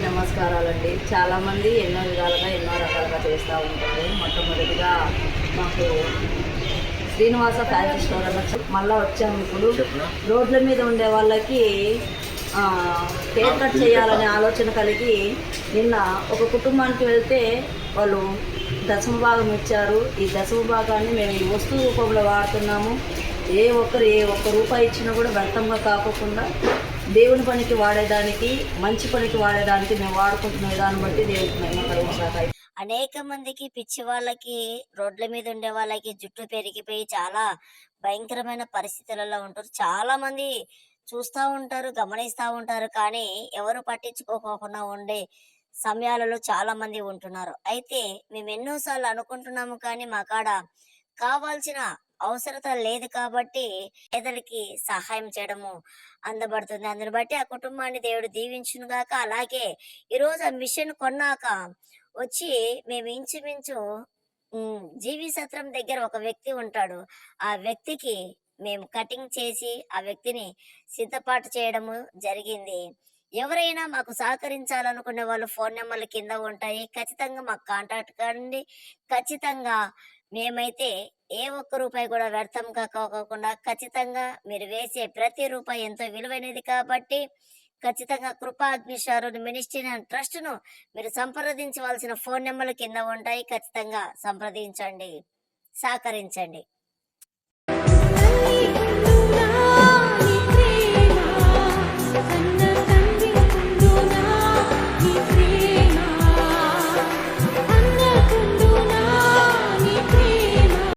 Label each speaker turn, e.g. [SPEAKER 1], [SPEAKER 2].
[SPEAKER 1] నమస్కారాలండి. చాలామంది ఎన్నో విధాలుగా ఎన్నో రకాలుగా చేస్తూ ఉంటారు. మొట్టమొదటిగా మాకు శ్రీనివాస ఫ్యాన్సీ స్టోర్ అనొచ్చు మళ్ళీ వచ్చాము. ఇప్పుడు రోడ్ల మీద ఉండే వాళ్ళకి హెయిర్ కట్ చేయాలనే ఆలోచన కలిగి నిన్న ఒక కుటుంబానికి వెళ్తే వాళ్ళు దశమ భాగం ఇచ్చారు. ఈ దశమ భాగాన్ని మేము ఈ వస్తువు రూపంలో వాడుతున్నాము. ఏ ఒక్క రూపాయి ఇచ్చినా కూడా వ్యర్థంగా కాకుండా దేవుని పనికి వాడేదానికి, మంచి పనికి వాడేదానికి మేము వాడుకుంటున్న విధానం బట్టి దేవుడికి మహిమ కలుగుగాక.
[SPEAKER 2] అనేక మందికి పిచ్చి వాళ్ళకి, రోడ్ల మీద ఉండే వాళ్ళకి జుట్టు పెరిగిపోయి చాలా భయంకరమైన పరిస్థితులలో ఉంటారు. చాలా మంది చూస్తా ఉంటారు, గమనిస్తా ఉంటారు. కానీ ఎవరు పట్టించుకోకుండా ఉండే సమయాలలో చాలా మంది ఉంటున్నారు. అయితే మేము ఎన్నోసార్లు అనుకుంటున్నాము, కానీ మా కాడ కావాల్సిన అవసరత లేదు కాబట్టి పేదలకి సహాయం చేయడము అందబడుతుంది. అందుని బట్టి ఆ కుటుంబాన్ని దేవుడు దీవించును గాక. అలాగే ఈరోజు ఆ మిషన్ కొన్నాక వచ్చి మేము ఇంచుమించు జీవి సత్రం దగ్గర ఒక వ్యక్తి ఉంటాడు. ఆ వ్యక్తికి మేము కటింగ్ చేసి ఆ వ్యక్తిని సిద్ధపాటు చేయడము జరిగింది. ఎవరైనా మాకు సహకరించాలనుకునే వాళ్ళు ఫోన్ నెంబర్లు కింద ఉంటాయి. ఖచ్చితంగా మాకు కాంటాక్ట్ కండి. ఖచ్చితంగా మేమైతే ఏ ఒక్క రూపాయి కూడా వ్యర్థం కాకోకుండా ఖచ్చితంగా మీరు వేసే ప్రతి రూపాయి ఎంతో విలువైనది కాబట్టి ఖచ్చితంగా కృపా అగ్నిశారుని మినిస్ట్రీ అండ్ ట్రస్ట్‌ను మీరు సంప్రదించవలసిన ఫోన్ నెంబర్లు కింద ఉంటాయి. ఖచ్చితంగా సంప్రదించండి. సహకరించండి.